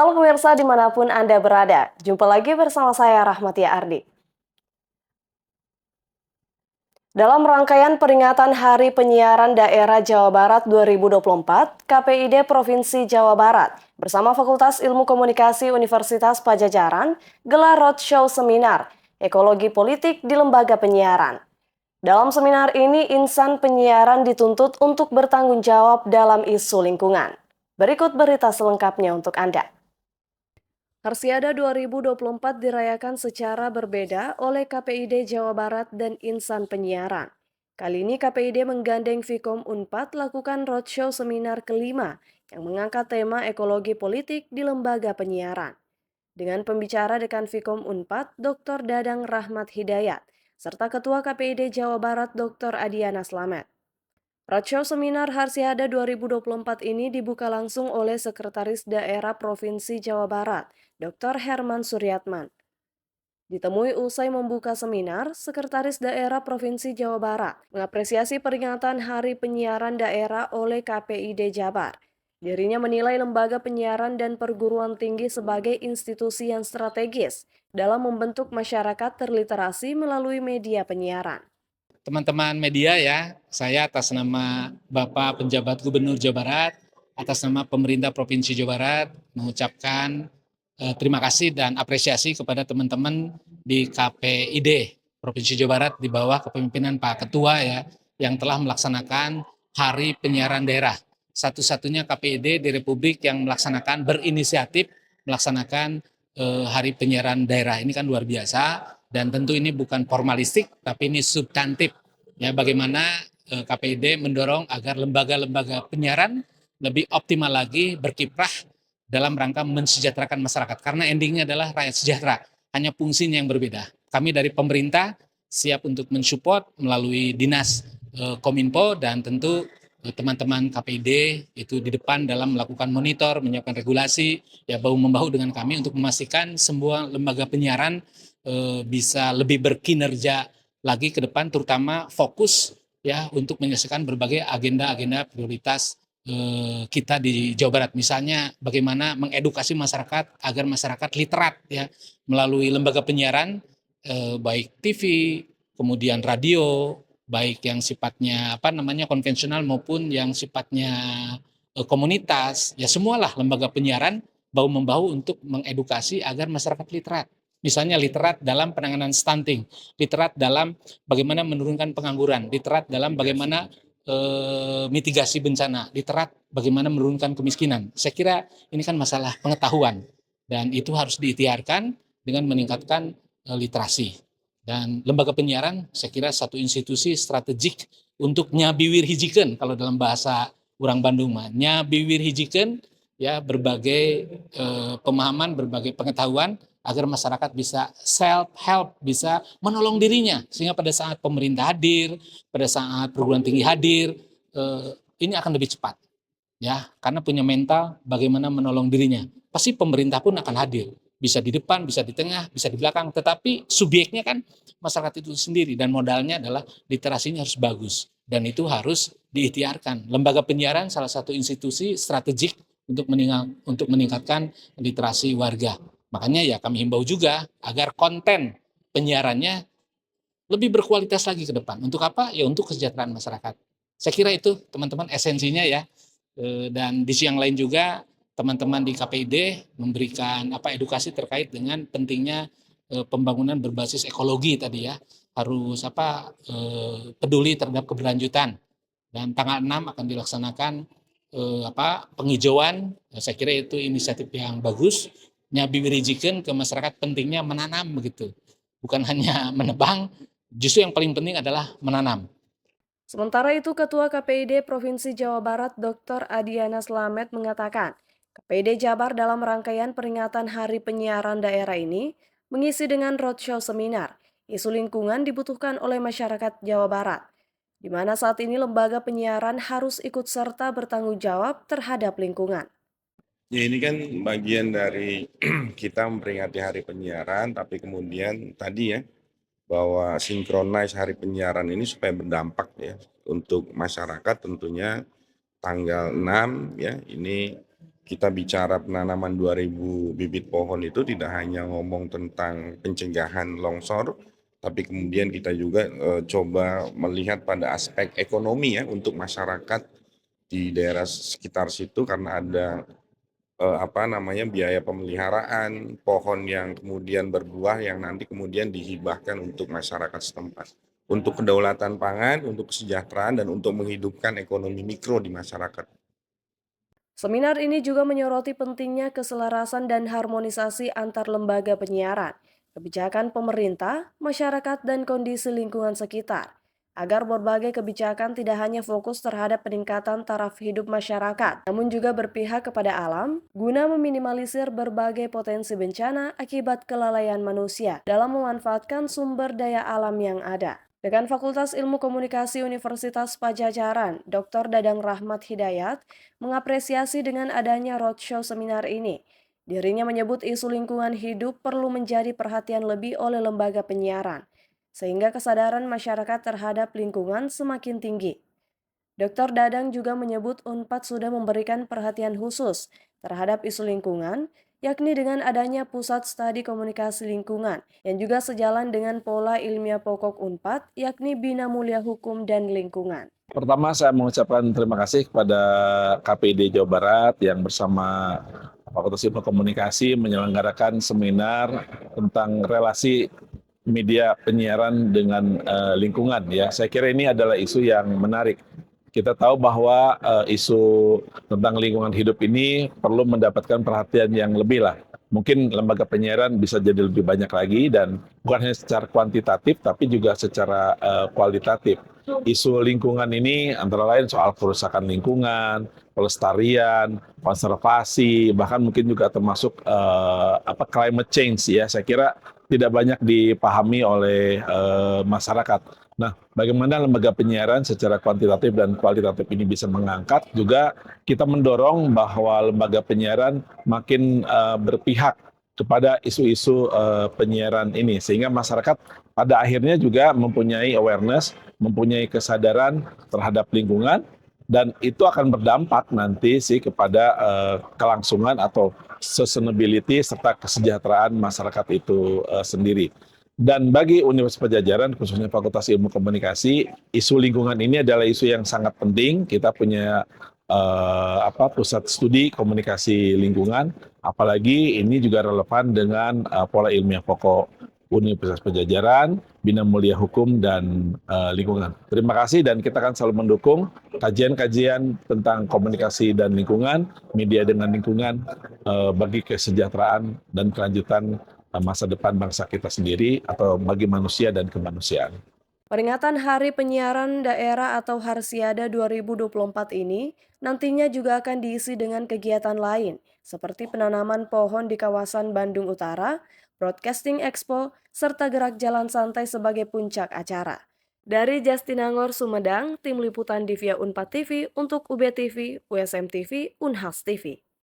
Halo pemirsa dimanapun Anda berada, jumpa lagi bersama saya Rahmatia Ardi. Dalam rangkaian peringatan Hari Penyiaran Daerah Jawa Barat 2024, KPID Provinsi Jawa Barat bersama Fakultas Ilmu Komunikasi Universitas Padjadjaran gelar roadshow seminar Ekologi Politik di Lembaga Penyiaran. Dalam seminar ini, insan penyiaran dituntut untuk bertanggung jawab dalam isu lingkungan. Berikut berita selengkapnya untuk Anda. Harsiada 2024 dirayakan secara berbeda oleh KPID Jawa Barat dan Insan Penyiaran. Kali ini KPID menggandeng Vkom Unpad lakukan roadshow seminar kelima yang mengangkat tema ekologi politik di lembaga penyiaran. Dengan pembicara Dekan Vkom Unpad, Dr. Dadang Rahmat Hidayat, serta Ketua KPID Jawa Barat Dr. Adiana Slamet. Roadshow Seminar Harsiada 2024 ini dibuka langsung oleh Sekretaris Daerah Provinsi Jawa Barat, Dr. Herman Suryatman. Ditemui usai membuka seminar, Sekretaris Daerah Provinsi Jawa Barat mengapresiasi peringatan Hari Penyiaran Daerah oleh KPID Jabar. Dirinya menilai lembaga penyiaran dan perguruan tinggi sebagai institusi yang strategis dalam membentuk masyarakat terliterasi melalui media penyiaran. Teman-teman media ya, saya atas nama Bapak Penjabat Gubernur Jawa Barat, atas nama pemerintah Provinsi Jawa Barat mengucapkan terima kasih dan apresiasi kepada teman-teman di KPID Provinsi Jawa Barat di bawah kepemimpinan Pak Ketua ya, yang telah melaksanakan Hari Penyiaran Daerah. Satu-satunya KPID di Republik yang melaksanakan berinisiatif melaksanakan Hari Penyiaran Daerah. Ini kan luar biasa. Dan tentu ini bukan formalistik, tapi ini substantif. Ya, bagaimana KPID mendorong agar lembaga-lembaga penyiaran lebih optimal lagi berkiprah dalam rangka mensejahterakan masyarakat. Karena endingnya adalah rakyat sejahtera, hanya fungsinya yang berbeda. Kami dari pemerintah siap untuk mensupport melalui Dinas Kominfo dan tentu teman-teman KPID itu di depan dalam melakukan monitor, menyiapkan regulasi, ya bahu-membahu dengan kami untuk memastikan semua lembaga penyiaran bisa lebih berkinerja lagi ke depan, terutama fokus ya untuk menyelesaikan berbagai agenda-agenda prioritas kita di Jawa Barat. Misalnya bagaimana mengedukasi masyarakat agar masyarakat literat ya melalui lembaga penyiaran baik TV, kemudian radio, baik yang sifatnya konvensional maupun yang sifatnya komunitas, ya semualah lembaga penyiaran bahu-membahu untuk mengedukasi agar masyarakat literat. Misalnya literat dalam penanganan stunting, literat dalam bagaimana menurunkan pengangguran, literat dalam bagaimana mitigasi bencana, literat bagaimana menurunkan kemiskinan. Saya kira ini kan masalah pengetahuan dan itu harus diikhtiarkan dengan meningkatkan literasi. Dan lembaga penyiaran saya kira satu institusi strategik untuk nyabiwir hijikeun kalau dalam bahasa orang Bandung mah. Nyabiwir hijikeun ya berbagai pemahaman, berbagai pengetahuan agar masyarakat bisa self-help, bisa menolong dirinya. Sehingga pada saat pemerintah hadir, pada saat perguruan tinggi hadir, ini akan lebih cepat. Ya, karena punya mental bagaimana menolong dirinya. Pasti pemerintah pun akan hadir. Bisa di depan, bisa di tengah, bisa di belakang. Tetapi subjeknya kan masyarakat itu sendiri. Dan modalnya adalah literasinya harus bagus. Dan itu harus diikhtiarkan. Lembaga penyiaran salah satu institusi strategik untuk meningkatkan literasi warga. Makanya ya kami himbau juga agar konten penyiarannya lebih berkualitas lagi ke depan. Untuk apa? Ya untuk kesejahteraan masyarakat. Saya kira itu teman-teman esensinya ya. Dan di sisi yang lain juga teman-teman di KPID memberikan edukasi terkait dengan pentingnya pembangunan berbasis ekologi tadi ya. Harus peduli terhadap keberlanjutan. Dan tanggal 6 akan dilaksanakan penghijauan. Saya kira itu inisiatif yang bagus. Nyabiwirijikeun ke masyarakat pentingnya menanam begitu. Bukan hanya menebang, justru yang paling penting adalah menanam. Sementara itu, Ketua KPID Provinsi Jawa Barat Dr. Adiana Slamet mengatakan, KPID Jabar dalam rangkaian peringatan Hari Penyiaran Daerah ini mengisi dengan roadshow seminar. Isu lingkungan dibutuhkan oleh masyarakat Jawa Barat, di mana saat ini lembaga penyiaran harus ikut serta bertanggung jawab terhadap lingkungan. Ya ini kan bagian dari kita memperingati Hari Penyiaran, tapi kemudian tadi ya bahwa sinkronize Hari Penyiaran ini supaya berdampak ya untuk masyarakat tentunya tanggal 6 ya ini kita bicara penanaman 2.000 bibit pohon itu tidak hanya ngomong tentang pencegahan longsor, tapi kemudian kita juga coba melihat pada aspek ekonomi ya untuk masyarakat di daerah sekitar situ karena ada biaya pemeliharaan pohon yang kemudian berbuah yang nanti kemudian dihibahkan untuk masyarakat setempat. Untuk kedaulatan pangan, untuk kesejahteraan, dan untuk menghidupkan ekonomi mikro di masyarakat. Seminar ini juga menyoroti pentingnya keselarasan dan harmonisasi antar lembaga penyiaran, kebijakan pemerintah, masyarakat, dan kondisi lingkungan sekitar, agar berbagai kebijakan tidak hanya fokus terhadap peningkatan taraf hidup masyarakat, namun juga berpihak kepada alam, guna meminimalisir berbagai potensi bencana akibat kelalaian manusia dalam memanfaatkan sumber daya alam yang ada. Dekan Fakultas Ilmu Komunikasi Universitas Padjadjaran, Dr. Dadang Rahmat Hidayat, mengapresiasi dengan adanya roadshow seminar ini. Dirinya menyebut isu lingkungan hidup perlu menjadi perhatian lebih oleh lembaga penyiaran, sehingga kesadaran masyarakat terhadap lingkungan semakin tinggi. Dr. Dadang juga menyebut UNPAD sudah memberikan perhatian khusus terhadap isu lingkungan, yakni dengan adanya Pusat Studi Komunikasi Lingkungan, yang juga sejalan dengan pola ilmiah pokok UNPAD, yakni Bina Mulia Hukum dan Lingkungan. Pertama saya mengucapkan terima kasih kepada KPID Jawa Barat yang bersama Fakultas Ilmu Komunikasi menyelenggarakan seminar tentang relasi media penyiaran dengan lingkungan ya. Saya kira ini adalah isu yang menarik. Kita tahu bahwa isu tentang lingkungan hidup ini perlu mendapatkan perhatian yang lebih lah. Mungkin lembaga penyiaran bisa jadi lebih banyak lagi dan bukan hanya secara kuantitatif tapi juga secara kualitatif. Isu lingkungan ini antara lain soal kerusakan lingkungan, pelestarian, konservasi, bahkan mungkin juga termasuk climate change ya. Saya kira tidak banyak dipahami oleh masyarakat. Nah, bagaimana lembaga penyiaran secara kuantitatif dan kualitatif ini bisa mengangkat, juga kita mendorong bahwa lembaga penyiaran makin berpihak kepada isu-isu penyiaran ini, sehingga masyarakat pada akhirnya juga mempunyai awareness, mempunyai kesadaran terhadap lingkungan, dan itu akan berdampak nanti sih kepada kelangsungan atau sustainability serta kesejahteraan masyarakat itu sendiri. Dan bagi Universitas Padjadjaran, khususnya Fakultas Ilmu Komunikasi, isu lingkungan ini adalah isu yang sangat penting. Kita punya pusat studi komunikasi lingkungan, apalagi ini juga relevan dengan pola ilmiah pokok Universitas Padjadjaran, Bina Mulia Hukum dan Lingkungan. Terima kasih dan kita akan selalu mendukung kajian-kajian tentang komunikasi dan lingkungan, media dengan lingkungan bagi kesejahteraan dan kelanjutan masa depan bangsa kita sendiri atau bagi manusia dan kemanusiaan. Peringatan Hari Penyiaran Daerah atau Harsiada 2024 ini nantinya juga akan diisi dengan kegiatan lain seperti penanaman pohon di kawasan Bandung Utara, Broadcasting Expo, serta gerak jalan santai sebagai puncak acara. Dari Jastinangor, Sumedang, Tim Liputan Divia Unpad TV untuk UB TV, USM TV, Unhas TV.